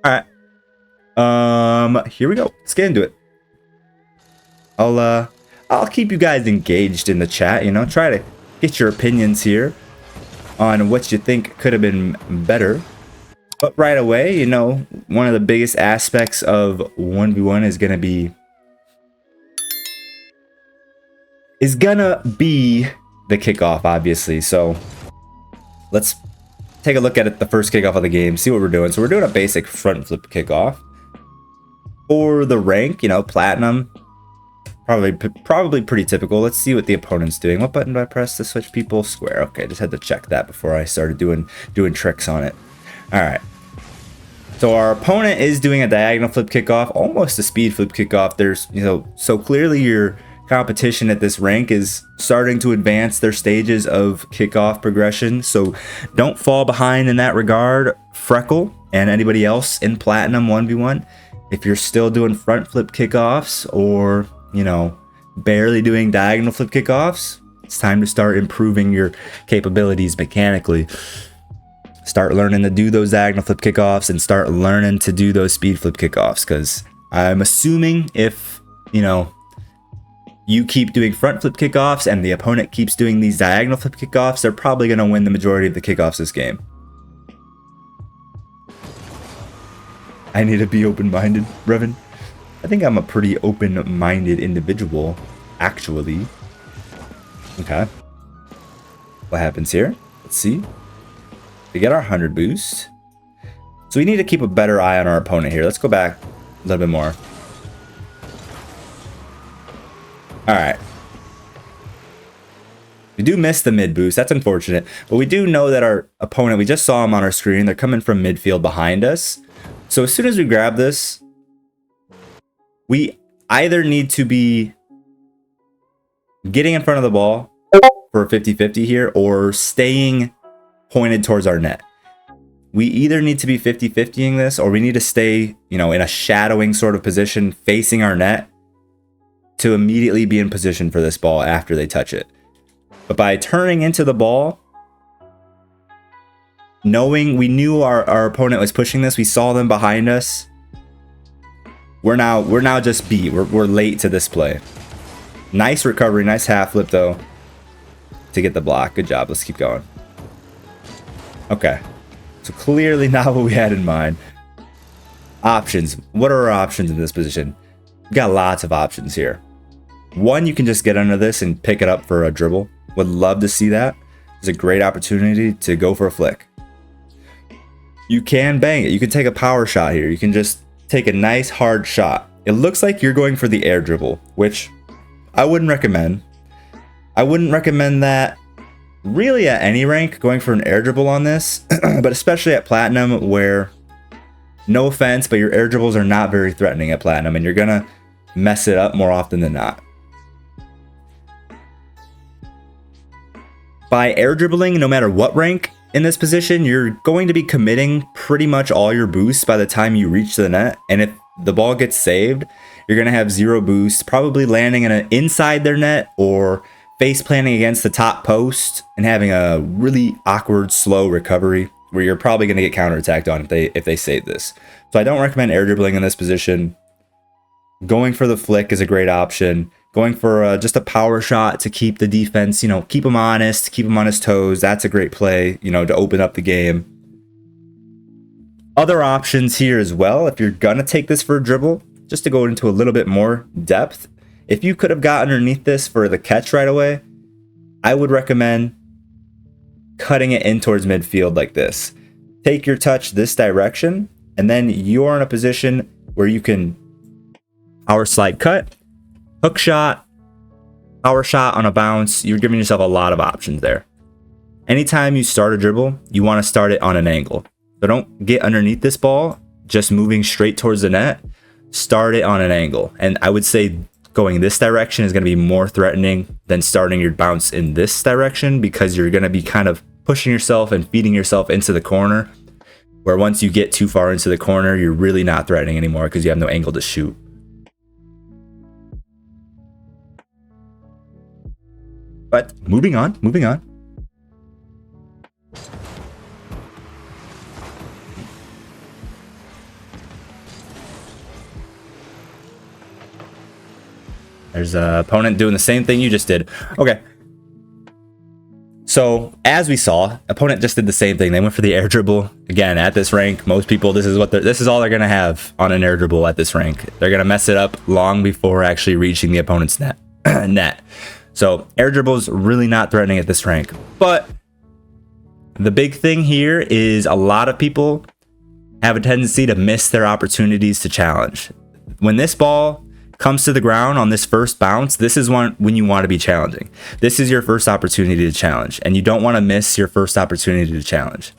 All right. Here we go. Let's get into it. I'll keep you guys engaged in the chat, you know, try to get your opinions here on what you think could have been better. But right away, you know, one of the biggest aspects of 1v1 is gonna be the kickoff, obviously. So let's take a look at it, the first kickoff of the game, see what we're doing. So we're doing a basic front flip kickoff. For the rank, you know, platinum, probably pretty typical. Let's see what the opponent's doing. What button do I press to switch people? Square. Okay, just had to check that before I started doing tricks on it. All right. So our opponent is doing a diagonal flip kickoff, almost a speed flip kickoff. There's, you know, so clearly your competition at this rank is starting to advance their stages of kickoff progression. So don't fall behind in that regard, Freckle and anybody else in Platinum 1v1. If you're still doing front flip kickoffs or, you know, barely doing diagonal flip kickoffs, it's time to start improving your capabilities mechanically. Start learning to do those diagonal flip kickoffs and start learning to do those speed flip kickoffs, because I'm assuming if, you know, you keep doing front flip kickoffs and the opponent keeps doing these diagonal flip kickoffs, they're probably going to win the majority of the kickoffs this game. I need to be open-minded, Brevin. I think I'm a pretty open-minded individual, actually. Okay. What happens here? Let's see. We get our 100 boost. So we need to keep a better eye on our opponent here. Let's go back a little bit more. Alright. We do miss the mid boost. That's unfortunate. But we do know that our opponent, we just saw him on our screen. They're coming from midfield behind us. So as soon as we grab this, we either need to be getting in front of the ball for a 50-50 here or staying pointed towards our net. We either need to be 50-50ing this or we need to stay, you know, in a shadowing sort of position facing our net to immediately be in position for this ball after they touch it. But by turning into the ball, knowing we knew our opponent was pushing this, we saw them behind us. We're now just beat. We're late to this play. Nice recovery, nice half flip though to get the block. Good job. Let's keep going. Okay. So clearly not what we had in mind. Options. What are our options in this position? We've got lots of options here. One, you can just get under this and pick it up for a dribble. Would love to see that. It's a great opportunity to go for a flick. You can bang it. You can take a power shot here. You can just take a nice hard shot. It looks like you're going for the air dribble, which I wouldn't recommend. I wouldn't recommend that really at any rank, going for an air dribble on this, but especially at Platinum where, no offense, but your air dribbles are not very threatening at Platinum and you're gonna mess it up more often than not. By air dribbling, no matter what rank in this position, you're going to be committing pretty much all your boosts by the time you reach the net. And if the ball gets saved, you're going to have 0 boosts, probably landing inside their net or face planting against the top post and having a really awkward, slow recovery where you're probably going to get counterattacked on if they save this. So I don't recommend air dribbling in this position. Going for the flick is a great option. Going for just a power shot to keep the defense, you know, keep him honest, keep him on his toes. That's a great play, you know, to open up the game. Other options here as well, if you're going to take this for a dribble, just to go into a little bit more depth. If you could have got underneath this for the catch right away, I would recommend cutting it in towards midfield like this. Take your touch this direction, and then you're in a position where you can power slide cut, hook shot, power shot on a bounce. You're giving yourself a lot of options there. Anytime you start a dribble, you want to start it on an angle. So don't get underneath this ball, just moving straight towards the net. Start it on an angle. And I would say going this direction is going to be more threatening than starting your bounce in this direction, because you're going to be kind of pushing yourself and feeding yourself into the corner, where once you get too far into the corner, you're really not threatening anymore because you have no angle to shoot. But moving on. There's a opponent doing the same thing you just did. Okay. So as we saw, opponent just did the same thing. They went for the air dribble. Again, at this rank, most people, this is all they're gonna have on an air dribble at this rank. They're gonna mess it up long before actually reaching the opponent's net. So air dribble is really not threatening at this rank. But the big thing here is a lot of people have a tendency to miss their opportunities to challenge. When this ball comes to the ground on this first bounce, this is when you want to be challenging. This is your first opportunity to challenge, and you don't want to miss your first opportunity to challenge.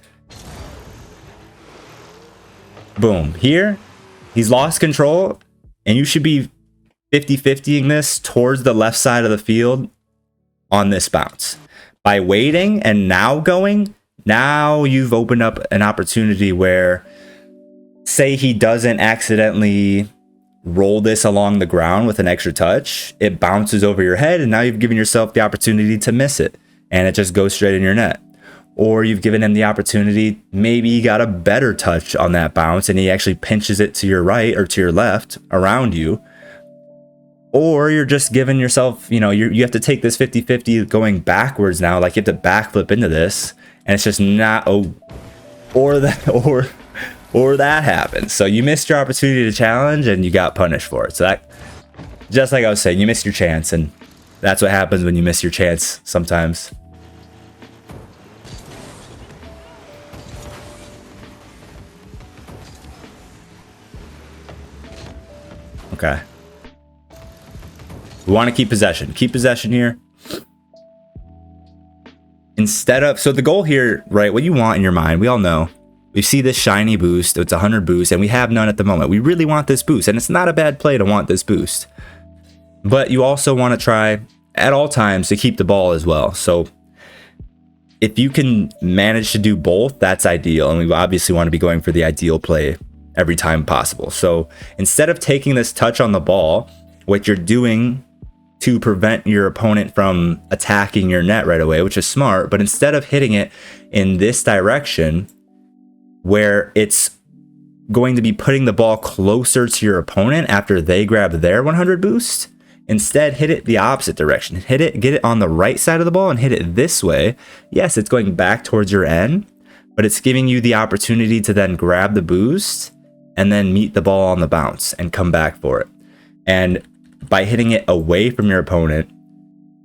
Boom. Here, he's lost control, and you should be 50-50ing this towards the left side of the field on this bounce. By waiting and now going, now you've opened up an opportunity where, say he doesn't accidentally roll this along the ground with an extra touch, it bounces over your head, and now you've given yourself the opportunity to miss it, and it just goes straight in your net. Or you've given him the opportunity, maybe he got a better touch on that bounce and he actually pinches it to your right or to your left around you. Or you're just giving yourself, you have to take this 50-50 going backwards now, like you have to backflip into this, and it's just not, or that happens. So you missed your opportunity to challenge and you got punished for it. So that, just like I was saying, you missed your chance, and that's what happens when you miss your chance sometimes. Okay. We want to keep possession. Keep possession here. So the goal here, right, what you want in your mind, we all know, we see this shiny boost, it's 100 boost, and we have none at the moment. We really want this boost, and it's not a bad play to want this boost. But you also want to try at all times to keep the ball as well. So if you can manage to do both, that's ideal, and we obviously want to be going for the ideal play every time possible. So instead of taking this touch on the ball, what you're doing to prevent your opponent from attacking your net right away, which is smart, but instead of hitting it in this direction where it's going to be putting the ball closer to your opponent after they grab their 100 boost, instead hit it the opposite direction. Get it on the right side of the ball and hit it this way. Yes, it's going back towards your end, but it's giving you the opportunity to then grab the boost and then meet the ball on the bounce and come back for it. And by hitting it away from your opponent,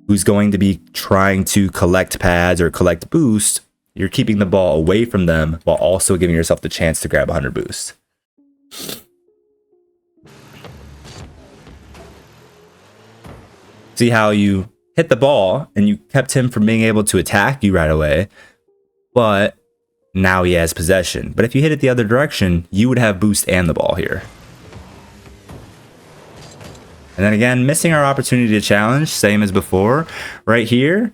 who's going to be trying to collect pads or collect boost, you're keeping the ball away from them while also giving yourself the chance to grab 100 boost. See how you hit the ball and you kept him from being able to attack you right away, but now he has possession. But if you hit it the other direction, you would have boost and the ball here. And then again, missing our opportunity to challenge, same as before. Right here,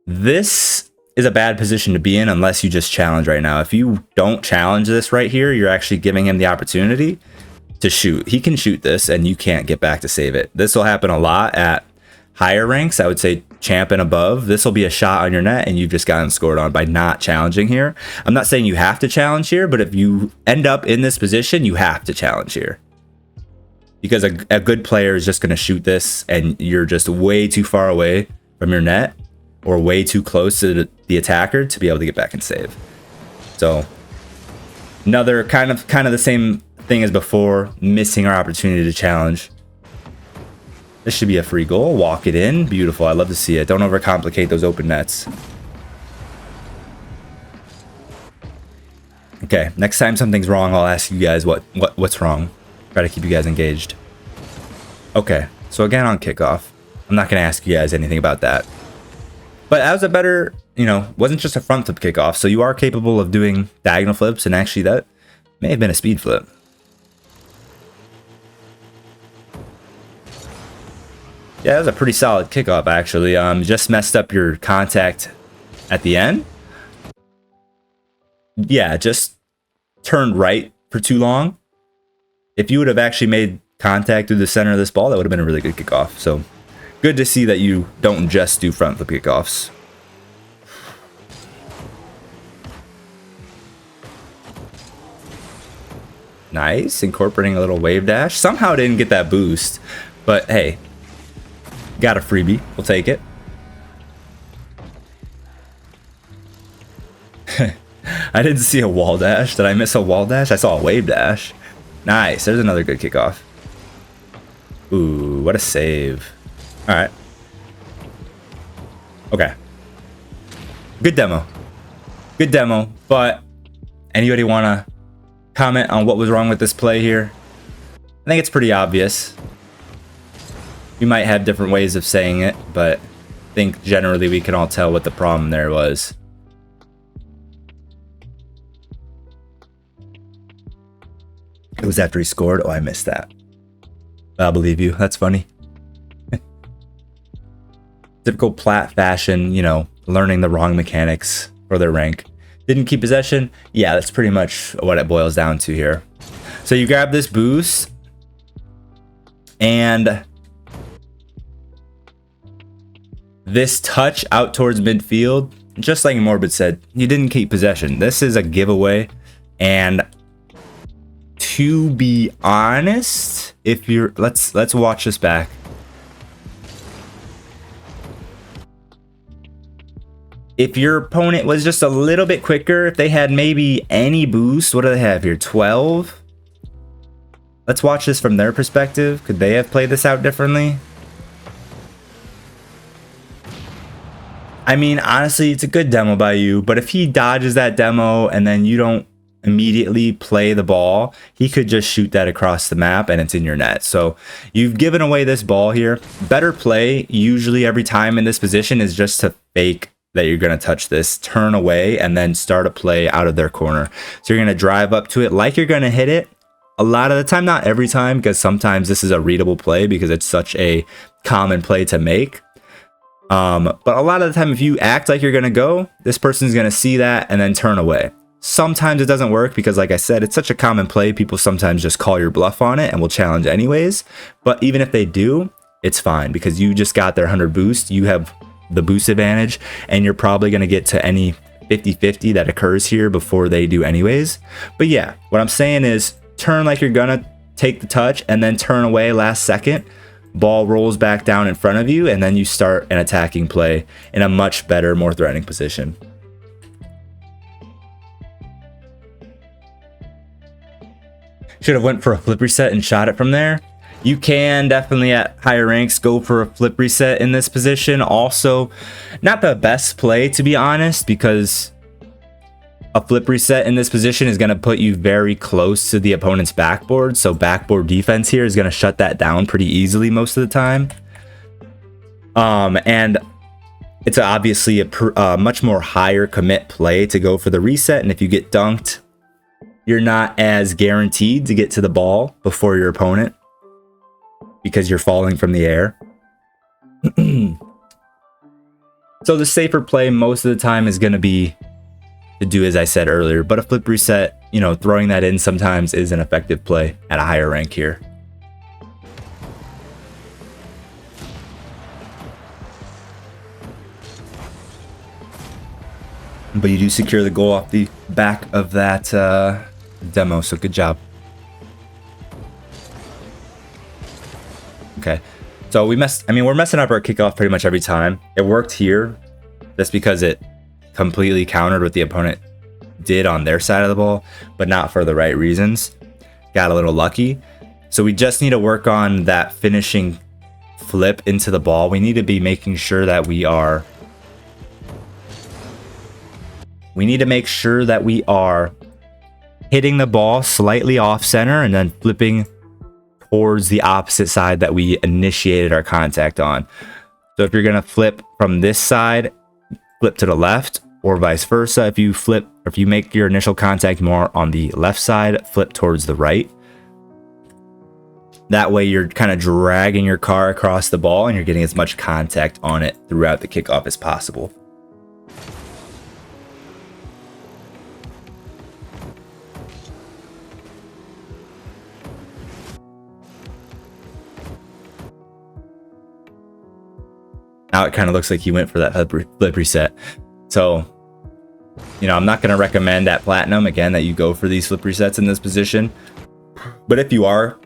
this is a bad position to be in unless you just challenge right now. If you don't challenge this right here, you're actually giving him the opportunity to shoot. He can shoot this and you can't get back to save it. This will happen a lot at higher ranks. I would say champ and above. This will be a shot on your net and you've just gotten scored on by not challenging here. I'm not saying you have to challenge here, but if you end up in this position, you have to challenge here. Because a good player is just going to shoot this and you're just way too far away from your net or way too close to the attacker to be able to get back and save. So another kind of the same thing as before, missing our opportunity to challenge. This should be a free goal. Walk it in. Beautiful. I love to see it. Don't overcomplicate those open nets. Okay, next time something's wrong, I'll ask you guys what's wrong. Try to keep you guys engaged. Okay, so again on kickoff, I'm not going to ask you guys anything about that. But that was a better, wasn't just a front flip kickoff, so you are capable of doing diagonal flips, and actually that may have been a speed flip. Yeah, that was a pretty solid kickoff, actually. Just messed up your contact at the end. Yeah, just turned right for too long. If you would have actually made contact through the center of this ball, that would have been a really good kickoff. So good to see that you don't just do front flip kickoffs. Nice, incorporating a little wave dash. Somehow didn't get that boost, but hey, Got a freebie. We'll take it. I didn't see a wall dash. Did I miss a wall dash? I saw a wave dash. Nice. There's another good kickoff. Ooh, what a save. All right. Okay. Good demo. Good demo. But anybody want to comment on what was wrong with this play here? I think it's pretty obvious. You might have different ways of saying it, but I think generally we can all tell what the problem there was. It was after he scored. Oh, I missed that. I'll believe you. That's funny. Typical Plat fashion, you know, learning the wrong mechanics for their rank. Didn't keep possession. Yeah, that's pretty much what it boils down to here. So you grab this boost and this touch out towards midfield. Just like Morbid said, you didn't keep possession. This is a giveaway. And to be honest, if you're let's watch this back. If your opponent was just a little bit quicker, if they had maybe any boost, what do they have here? 12? Let's watch this from their perspective. Could they have played this out differently? I mean, honestly, it's a good demo by you, but if he dodges that demo and then you don't immediately play the ball, he could just shoot that across the map and it's in your net. So you've given away this ball here. Better play usually every time in this position is just to fake that you're going to touch this, turn away, and then start a play out of their corner. So you're going to drive up to it like you're going to hit it. A lot of the time, not every time, because sometimes this is a readable play because it's such a common play to make. But a lot of the time, if you act like you're going to go, this person's going to see that and then turn away. Sometimes it doesn't work because, like I said, it's such a common play. People sometimes just call your bluff on it and will challenge anyways. But even if they do, it's fine because you just got their 100 boost. You have the boost advantage and you're probably going to get to any 50-50 that occurs here before they do anyways. But yeah, what I'm saying is turn like you're going to take the touch and then turn away last second. Ball rolls back down in front of you and then you start an attacking play in a much better, more threatening position. Should have went for a flip reset and shot it from there. You can definitely at higher ranks go for a flip reset in this position. Also, not the best play to be honest, because a flip reset in this position is going to put you very close to the opponent's backboard. So backboard defense here is going to shut that down pretty easily most of the time. And it's obviously a much more higher commit play to go for the reset. And if you get dunked, you're not as guaranteed to get to the ball before your opponent because you're falling from the air. So the safer play most of the time is going to be to do as I said earlier, but a flip reset, you know, throwing that in sometimes is an effective play at a higher rank here. But you do secure the goal off the back of that demo, so good job. Okay, so we're messing up our kickoff pretty much every time. It worked here just because it completely countered what the opponent did on their side of the ball, but not for the right reasons. Got a little lucky. So we just need to work on that finishing flip into the ball. We need to be making sure that we are hitting the ball slightly off center and then flipping towards the opposite side that we initiated our contact on. So if you're going to flip from this side, flip to the left, or vice versa. If you make your initial contact more on the left side, flip towards the right. That way you're kind of dragging your car across the ball and you're getting as much contact on it throughout the kickoff as possible. Now it kind of looks like he went for that flip reset. So, you know, I'm not going to recommend at Platinum, again, that you go for these flip resets in this position. But if you are,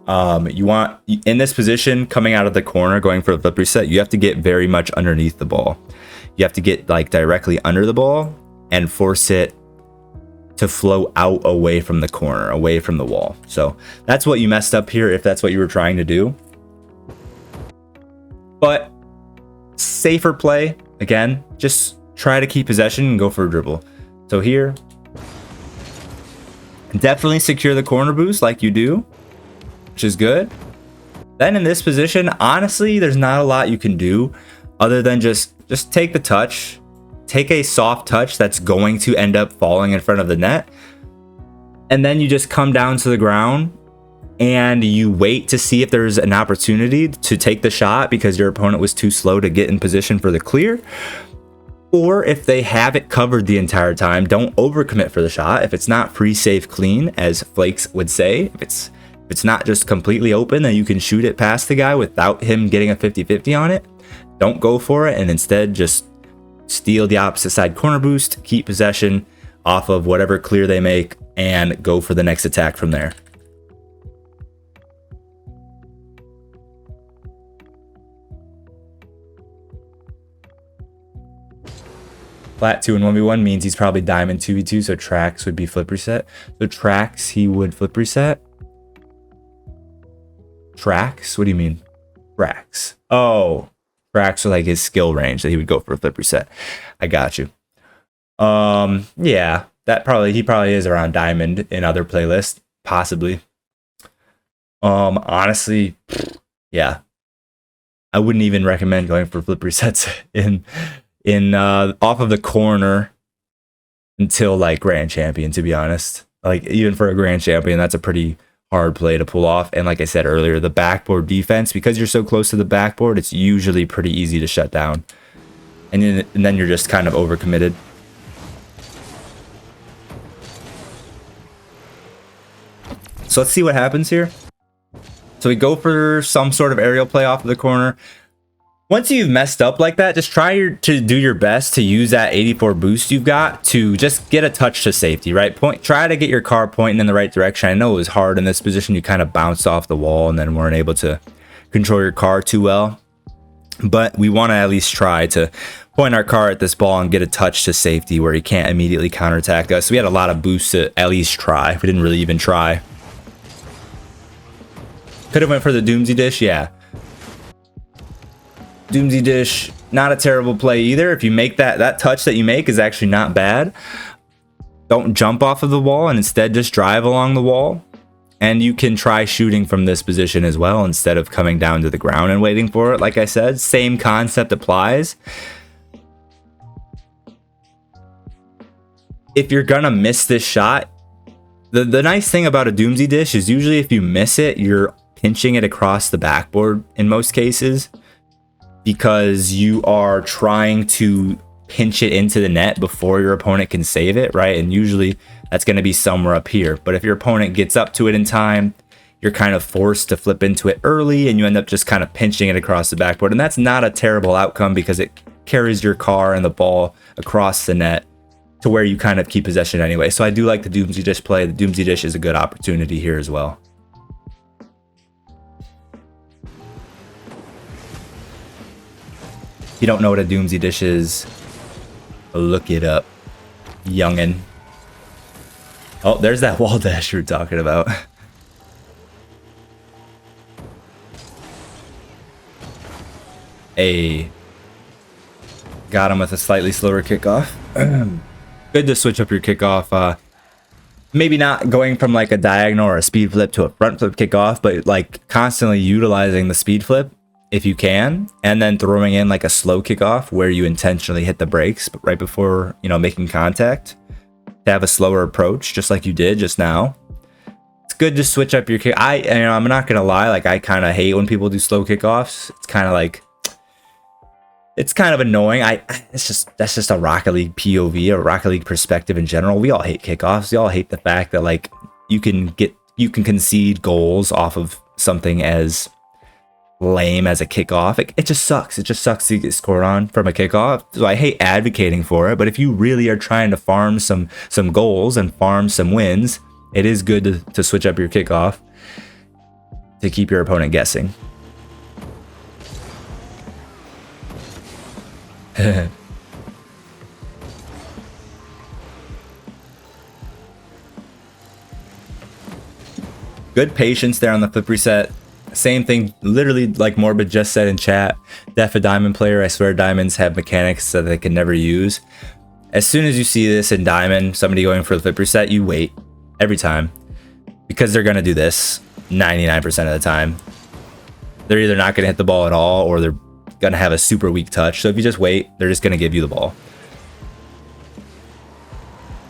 You want, in this position, coming out of the corner, going for a flip reset, you have to get very much underneath the ball. You have to get like directly under the ball and force it to flow out away from the corner, away from the wall. So that's what you messed up here if that's what you were trying to do. But safer play, again, just try to keep possession and go for a dribble. So here, definitely secure the corner boost like you do, which is good. Then in this position, honestly, there's not a lot you can do other than just take the touch, take a soft touch that's going to end up falling in front of the net. And then you just come down to the ground and you wait to see if there's an opportunity to take the shot because your opponent was too slow to get in position for the clear. Or if they have it covered the entire time, don't overcommit for the shot. If it's not free, safe, clean, as Flakes would say, if it's not just completely open, then you can shoot it past the guy without him getting a 50-50 on it. Don't go for it and instead just steal the opposite side corner boost, keep possession off of whatever clear they make, and go for the next attack from there. Flat 2 and 1v1 means he's probably diamond 2v2, so tracks would be flip reset. So tracks, he would flip reset. Tracks? What do you mean? Tracks. Oh, tracks are like his skill range that he would go for a flip reset. I got you. Yeah, he probably is around diamond in other playlists, possibly. Honestly, yeah. I wouldn't even recommend going for flip resets in off of the corner until like grand champion, to be honest. Like even for a grand champion, that's a pretty hard play to pull off. And like I said earlier, the backboard defense, because you're so close to the backboard, it's usually pretty easy to shut down. And then you're just kind of overcommitted. So let's see what happens here. So we go for some sort of aerial play off of the corner. Once you've messed up like that, just try to do your best to use that 84 boost you've got to just get a touch to safety, right? Try to get your car pointing in the right direction. I know it was hard in this position. You kind of bounced off the wall and then weren't able to control your car too well. But we want to at least try to point our car at this ball and get a touch to safety where he can't immediately counterattack us. So we had a lot of boosts to at least try. We didn't really even try. Could have went for the Doomsy Dish, yeah. Doomsy Dish, not a terrible play either. If you make that touch that you make is actually not bad. Don't jump off of the wall and instead just drive along the wall. And you can try shooting from this position as well instead of coming down to the ground and waiting for it. Like I said, same concept applies. If you're gonna miss this shot, the nice thing about a Doomsy Dish is usually if you miss it, you're pinching it across the backboard in most cases, because you are trying to pinch it into the net before your opponent can save it, right? And usually that's going to be somewhere up here. But if your opponent gets up to it in time, you're kind of forced to flip into it early and you end up just kind of pinching it across the backboard. And that's not a terrible outcome because it carries your car and the ball across the net to where you kind of keep possession anyway. So I do like the Doomsy Dish play. The Doomsy Dish is a good opportunity here as well. If you don't know what a Doomsy Dish is, look it up, youngin'. Oh, there's that wall dash you were talking about. Hey, got him with a slightly slower kickoff. Good to switch up your kickoff. Maybe not going from like a diagonal or a speed flip to a front flip kickoff, but like constantly utilizing the speed flip if you can, and then throwing in like a slow kickoff where you intentionally hit the brakes right before, you know, making contact to have a slower approach, just like you did just now. It's good to switch up your kick. I'm not gonna lie, like I kind of hate when people do slow kickoffs. It's kind of like, it's kind of annoying. That's just a Rocket League POV, a Rocket League perspective in general. We all hate kickoffs. We all hate the fact that like you can concede goals off of something as lame as a kickoff. It just sucks. It just sucks to get scored on from a kickoff. So I hate advocating for it. But if you really are trying to farm some goals and farm some wins, it is good to switch up your kickoff. to keep your opponent guessing. Good patience there on the flip reset. Same thing, literally like Morbid just said in chat. Def a diamond player, I swear diamonds have mechanics that they can never use. As soon as you see this in diamond, somebody going for the flip reset, you wait every time. Because they're gonna do this 99% of the time. They're either not gonna hit the ball at all or they're gonna have a super weak touch. So if you just wait, they're just gonna give you the ball.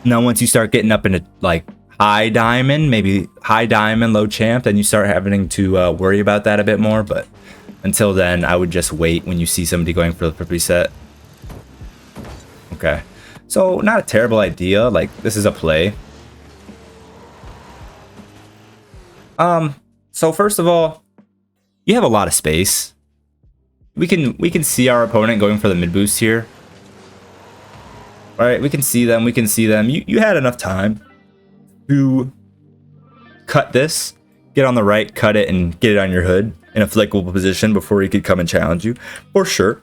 Now once you start getting up into like high diamond, maybe high diamond, low champ, then you start having to worry about that a bit more. But until then, I would just wait when you see somebody going for the flip reset. Okay, so not a terrible idea. Like, this is a play. So first of all, you have a lot of space. We can see our opponent going for the mid boost here. All right, we can see them. We can see them. You had enough time to cut this, get on the right, cut it, and get it on your hood in a flickable position before he could come and challenge you, for sure.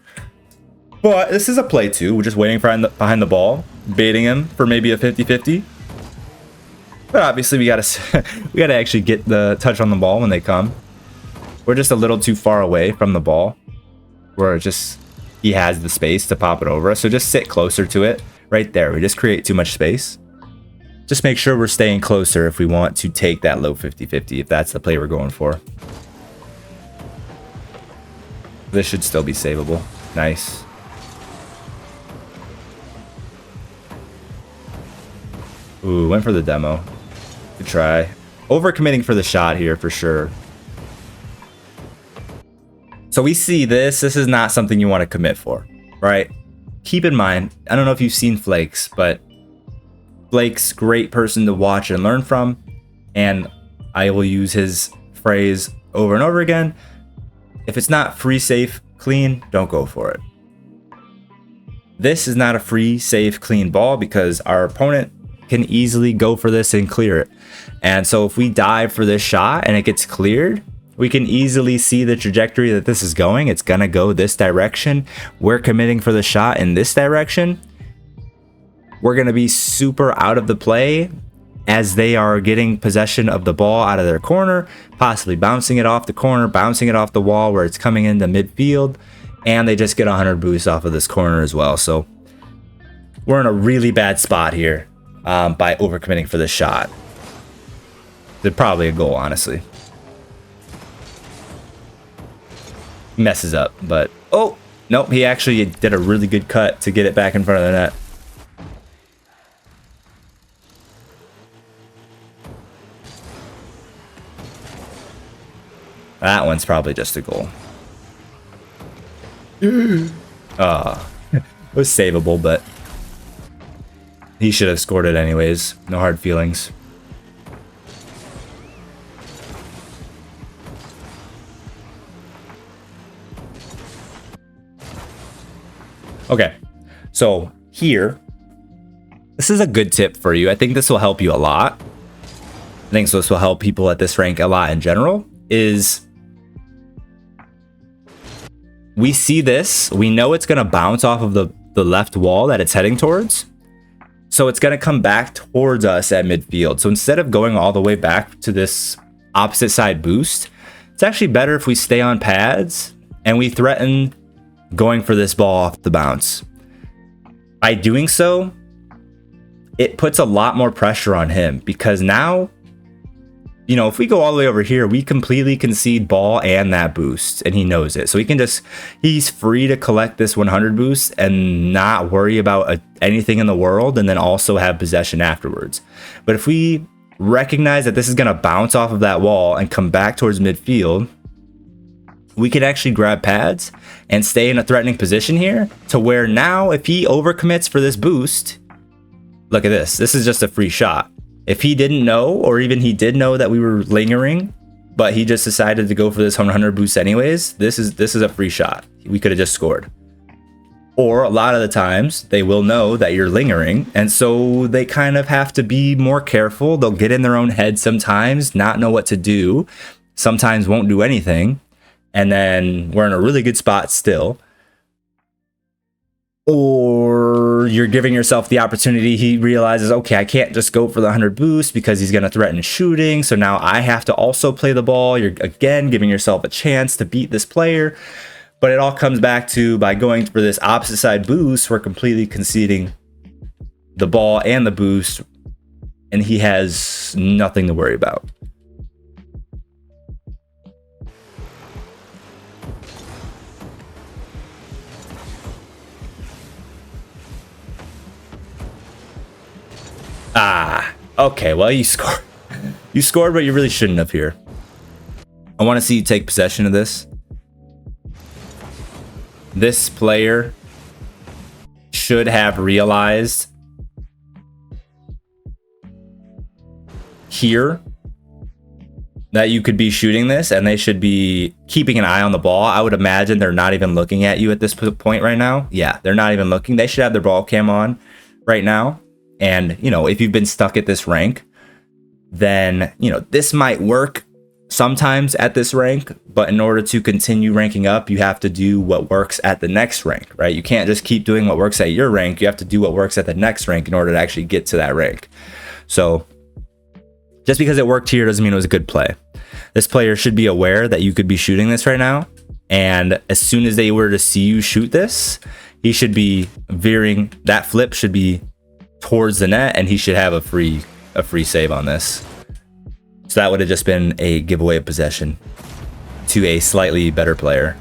But this is a play too. We're just waiting for behind the ball, baiting him for maybe a 50-50. But obviously we gotta actually get the touch on the ball when they come. We're just a little too far away from the ball, where he has the space to pop it over us. So just sit closer to it right there. We just create too much space. Just make sure we're staying closer if we want to take that low 50-50, if that's the play we're going for. This should still be savable. Nice. Ooh, went for the demo. Good try. Overcommitting for the shot here for sure. So we see this. This is not something you want to commit for, right? Keep in mind, I don't know if you've seen Flakes, but Blake's great person to watch and learn from, and I will use his phrase over and over again. If it's not free, safe, clean, don't go for it. This is not a free, safe, clean ball because our opponent can easily go for this and clear it. And so if we dive for this shot and it gets cleared, we can easily see the trajectory that this is going. It's gonna go this direction. We're committing for the shot in this direction. We're going to be super out of the play as they are getting possession of the ball out of their corner, possibly bouncing it off the corner, bouncing it off the wall where it's coming into midfield, and they just get 100 boosts off of this corner as well. So we're in a really bad spot here by overcommitting for this shot. They're probably a goal, honestly. Messes up, but oh, nope, he actually did a really good cut to get it back in front of the net. That one's probably just a goal. It was savable, but he should have scored it anyways. No hard feelings. Okay, so here, this is a good tip for you. I think this will help you a lot. I think this will help people at this rank a lot in general. Is we see this, we know it's going to bounce off of the left wall that it's heading towards. So it's going to come back towards us at midfield. So instead of going all the way back to this opposite side boost, it's actually better if we stay on pads and we threaten going for this ball off the bounce. By doing so, it puts a lot more pressure on him because now, you know, if we go all the way over here, we completely concede ball and that boost, and he knows it. So he's free to collect this 100 boost and not worry about anything in the world, and then also have possession afterwards. But if we recognize that this is going to bounce off of that wall and come back towards midfield, we can actually grab pads and stay in a threatening position here to where now if he overcommits for this boost, look at this. This is just a free shot. If he didn't know, or even he did know that we were lingering, but he just decided to go for this 100 boost anyways, this is a free shot. We could have just scored. Or a lot of the times they will know that you're lingering, and so they kind of have to be more careful. They'll get in their own head sometimes, not know what to do, sometimes won't do anything, and then we're in a really good spot still. Or you're giving yourself the opportunity. He realizes, okay, I can't just go for the 100 boost because he's going to threaten shooting. So now I have to also play the ball. You're again giving yourself a chance to beat this player. But it all comes back to, by going for this opposite side boost, we're completely conceding the ball and the boost, and he has nothing to worry about. Okay, well, you scored. You scored, but you really shouldn't have here. I want to see you take possession of this. This player should have realized here that you could be shooting this, and they should be keeping an eye on the ball. I would imagine they're not even looking at you at this point right now. Yeah, they're not even looking. They should have their ball cam on right now. And, you know, if you've been stuck at this rank, then, you know, this might work sometimes at this rank, but in order to continue ranking up, you have to do what works at the next rank, right? You can't just keep doing what works at your rank. You have to do what works at the next rank in order to actually get to that rank. So just because it worked here doesn't mean it was a good play. This player should be aware that you could be shooting this right now. And as soon as they were to see you shoot this, he should be veering. That flip should be towards the net, and he should have a free save on this. So that would have just been a giveaway of possession to a slightly better player,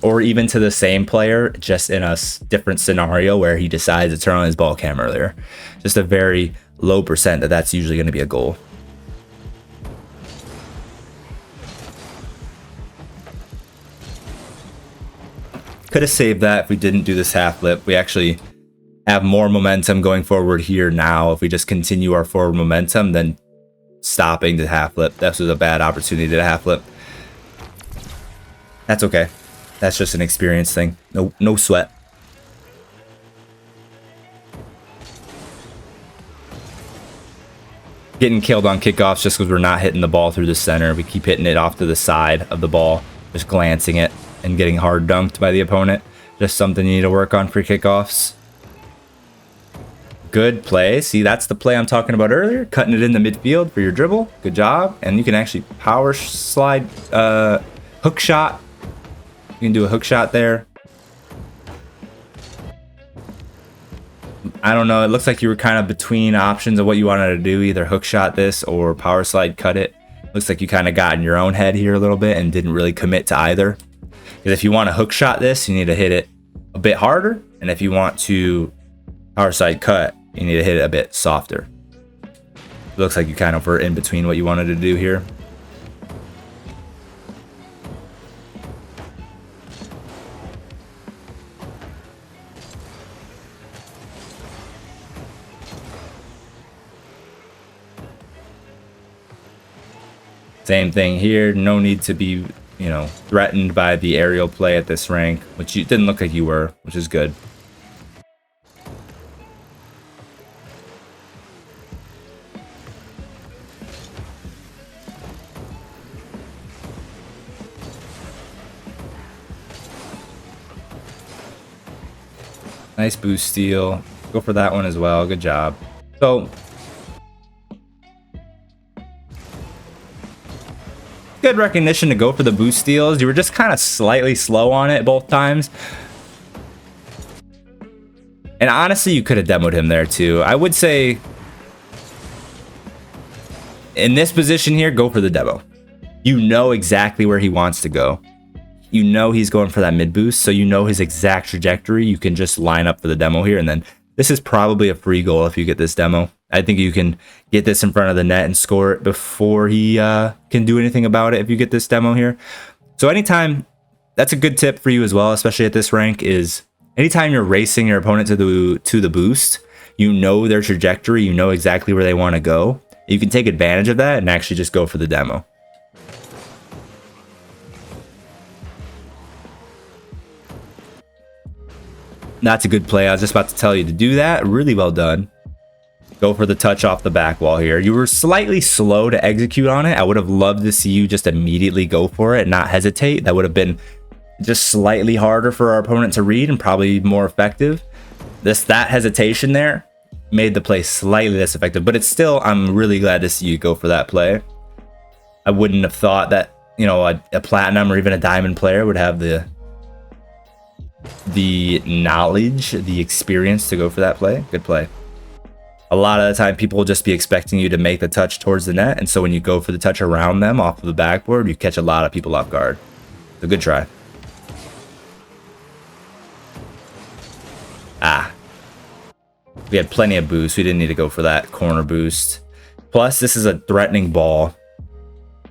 or even to the same player, just in a different scenario where he decides to turn on his ball cam earlier. Just a very low percent that's usually going to be a goal. Could have saved that if we didn't do this half flip. We actually have more momentum going forward here now. If we just continue our forward momentum, then stopping to half flip. This was a bad opportunity to half flip. That's okay. That's just an experience thing. No sweat. Getting killed on kickoffs just because we're not hitting the ball through the center. We keep hitting it off to the side of the ball, just glancing it and getting hard dunked by the opponent. Just something you need to work on for kickoffs. Good play. See, that's the play I'm talking about earlier. Cutting it in the midfield for your dribble. Good job. And you can actually power slide, hook shot. You can do a hook shot there. I don't know. It looks like you were kind of between options of what you wanted to do. Either hook shot this or power slide cut it. Looks like you kind of got in your own head here a little bit and didn't really commit to either. Because if you want to hook shot this, you need to hit it a bit harder. And if you want to power slide cut, you need to hit it a bit softer. It looks like you kind of were in between what you wanted to do here. Same thing here. No need to be, you know, threatened by the aerial play at this rank, which you didn't look like you were, which is good. Nice boost steal. Go for that one as well. Good job. So good recognition to go for the boost steals. You were just kind of slightly slow on it both times. And honestly, you could have demoed him there too. I would say in this position here, go for the demo. You know exactly where he wants to go. You know he's going for that mid boost, so you know his exact trajectory. You can just line up for the demo here, and then this is probably a free goal if you get this demo. I think you can get this in front of the net and score it before he can do anything about it if you get this demo here. So anytime, that's a good tip for you as well, especially at this rank, is anytime you're racing your opponent to the boost, you know their trajectory, you know exactly where they want to go. You can take advantage of that and actually just go for the demo. That's a good play. I was just about to tell you to do that. Really well done. Go for the touch off the back wall here. You were slightly slow to execute on it. I would have loved to see you just immediately go for it, not hesitate. That would have been just slightly harder for our opponent to read and probably more effective. That hesitation there made the play slightly less effective, but it's still, I'm really glad to see you go for that play. I wouldn't have thought that, you know, a platinum or even a diamond player would have the knowledge, the experience to go for that play. Good play. A lot of the time people will just be expecting you to make the touch towards the net, and so when you go for the touch around them off of the backboard, you catch a lot of people off guard. So good try. We had plenty of boost. We didn't need to go for that corner boost. Plus, this is a threatening ball.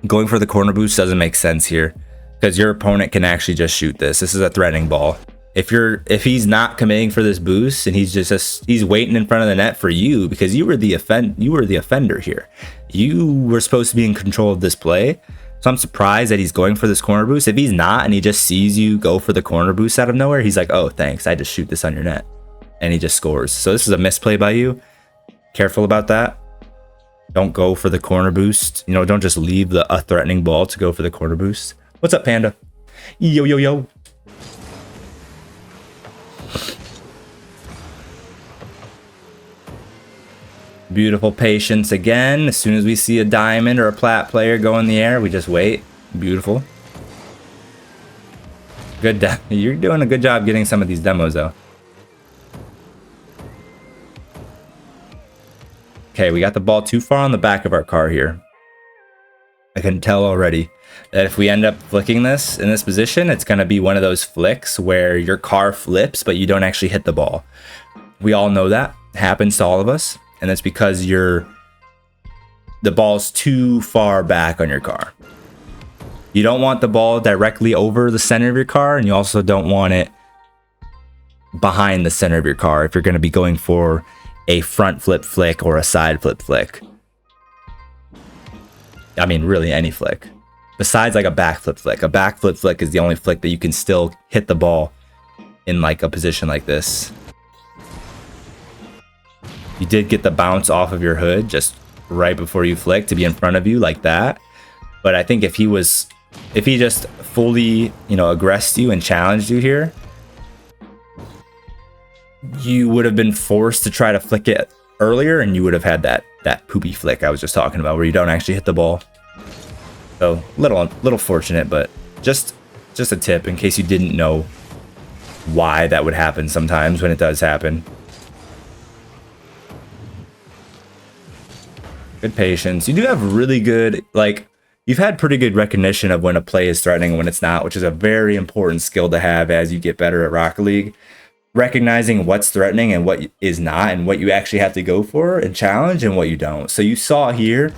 Going for the corner boost doesn't make sense here because your opponent can actually just shoot this. This is a threatening ball. If he's not committing for this boost and he's waiting in front of the net for you because you were the offender here. You were supposed to be in control of this play. So I'm surprised that he's going for this corner boost. If he's not and he just sees you go for the corner boost out of nowhere, he's like, "Oh, thanks. I just shoot this on your net." And he just scores. So this is a misplay by you. Careful about that. Don't go for the corner boost. You know, don't just leave a threatening ball to go for the corner boost. What's up, Panda? Yo, yo, yo. Beautiful patience again. As soon as we see a diamond or a plat player go in the air, we just wait. Beautiful. Good. You're doing a good job getting some of these demos, though. Okay, we got the ball too far on the back of our car here. I can tell already that if we end up flicking this in this position, it's going to be one of those flicks where your car flips, but you don't actually hit the ball. We all know that. It happens to all of us. And that's because the ball's too far back on your car. You don't want the ball directly over the center of your car, and you also don't want it behind the center of your car if you're going to be going for a front flip flick or a side flip flick. I mean, really any flick. Besides like a back flip flick. A back flip flick is the only flick that you can still hit the ball in like a position like this. You did get the bounce off of your hood just right before you flick to be in front of you like that. But I think if he just fully, you know, aggressed you and challenged you here, you would have been forced to try to flick it earlier, and you would have had that poopy flick I was just talking about, where you don't actually hit the ball. So little fortunate, but just a tip in case you didn't know why that would happen sometimes when it does happen. Good patience. You do have really good, like, you've had pretty good recognition of when a play is threatening and when it's not, which is a very important skill to have as you get better at Rocket League. Recognizing what's threatening and what is not, and what you actually have to go for and challenge and what you don't. So you saw here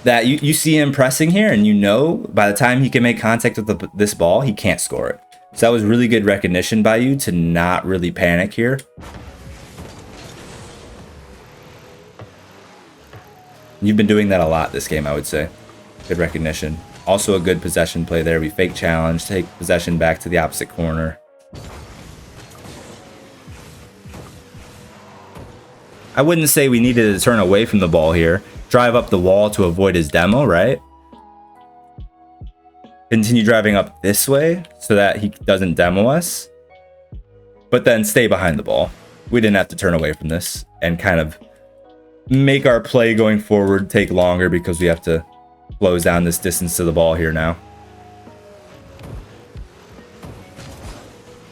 that you see him pressing here, and you know by the time he can make contact with this ball, he can't score it. So that was really good recognition by you to not really panic here. You've been doing that a lot this game, I would say. Good recognition. Also a good possession play there. We fake challenge, take possession back to the opposite corner. I wouldn't say we needed to turn away from the ball here. Drive up the wall to avoid his demo, right? Continue driving up this way so that he doesn't demo us. But then stay behind the ball. We didn't have to turn away from this and kind of make our play going forward take longer because we have to close down this distance to the ball here now.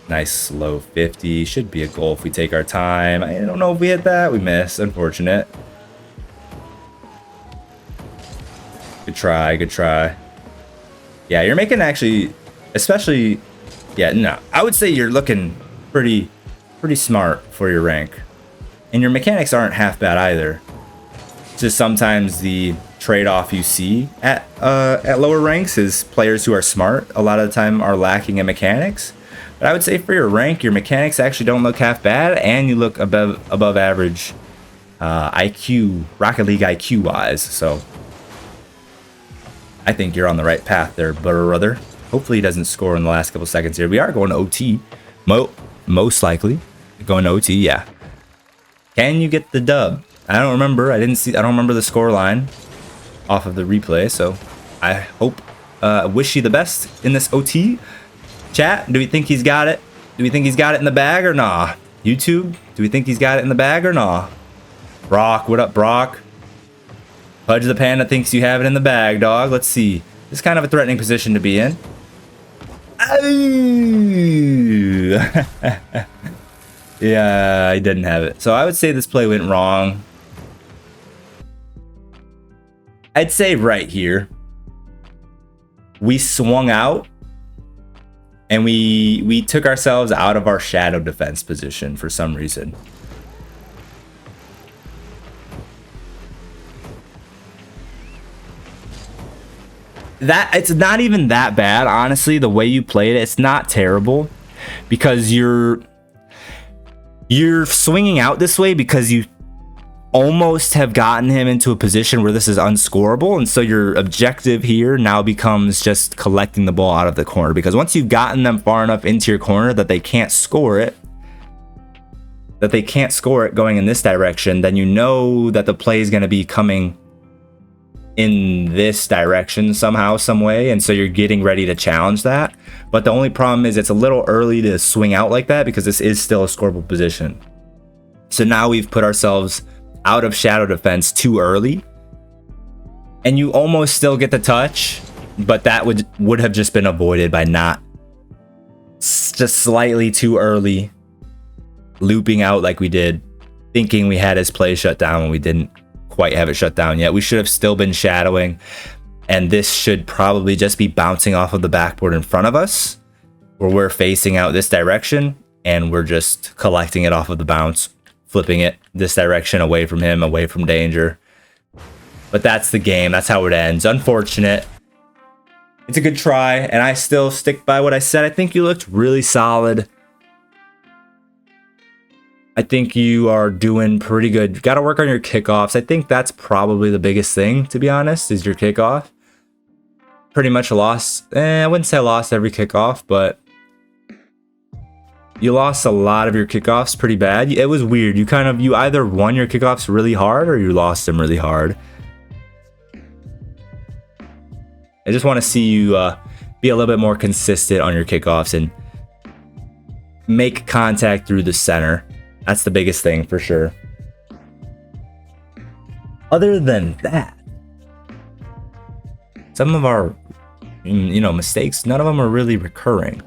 Nice slow 50. Should be a goal if we take our time. I don't know if we hit that. We missed. Unfortunate. Good try. Good try. Yeah, you're making actually, especially, yeah, no. I would say you're looking pretty smart for your rank. And your mechanics aren't half bad either. It's just sometimes the trade-off you see at lower ranks is players who are smart a lot of the time are lacking in mechanics. But I would say for your rank, your mechanics actually don't look half bad, and you look above average IQ, Rocket League IQ wise. So I think you're on the right path there, brother. Hopefully he doesn't score in the last couple seconds here. We are going to OT, most likely going to OT. Yeah. Can you get the dub? I don't remember. I don't remember the score line off of the replay. So I hope, wish you the best in this OT. Chat, do we think he's got it? Do we think he's got it in the bag or nah? YouTube, do we think he's got it in the bag or nah? Brock, what up, Brock? Pudge the Panda thinks you have it in the bag, dog. Let's see. This is kind of a threatening position to be in. Yeah, I didn't have it. So I would say this play went wrong. I'd say right here. We swung out. And we took ourselves out of our shadow defense position for some reason. It's not even that bad, honestly. The way you played it, it's not terrible, because you're swinging out this way because you almost have gotten him into a position where this is unscorable, and so your objective here now becomes just collecting the ball out of the corner, because once you've gotten them far enough into your corner that they can't score it, going in this direction, then you know that the play is going to be coming in this direction somehow, some way, and so you're getting ready to challenge that. But the only problem is it's a little early to swing out like that, because this is still a scoreable position. So now we've put ourselves out of shadow defense too early, and you almost still get the touch, but that would have just been avoided by not just slightly too early looping out like we did, thinking we had his play shut down when we didn't quite have it shut down yet. We should have still been shadowing, and this should probably just be bouncing off of the backboard in front of us, where we're facing out this direction and we're just collecting it off of the bounce, flipping it this direction, away from him, away from danger. But that's the game. That's how it ends. Unfortunate. It's a good try, and I still stick by what I said. I think you looked really solid. I think you are doing pretty good. You got to work on your kickoffs. I think that's probably the biggest thing, to be honest, is your kickoff. Pretty much lost. I wouldn't say I lost every kickoff, but you lost a lot of your kickoffs pretty bad. It was weird. You either won your kickoffs really hard or you lost them really hard. I just want to see you be a little bit more consistent on your kickoffs and make contact through the center. That's the biggest thing for sure. Other than that, some of our, mistakes, none of them are really recurring.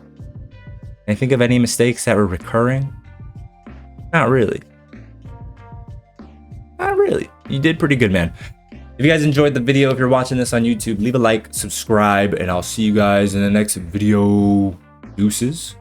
Can I think of any mistakes that were recurring? Not really. Not really. You did pretty good, man. If you guys enjoyed the video, if you're watching this on YouTube, leave a like, subscribe, and I'll see you guys in the next video. Deuces.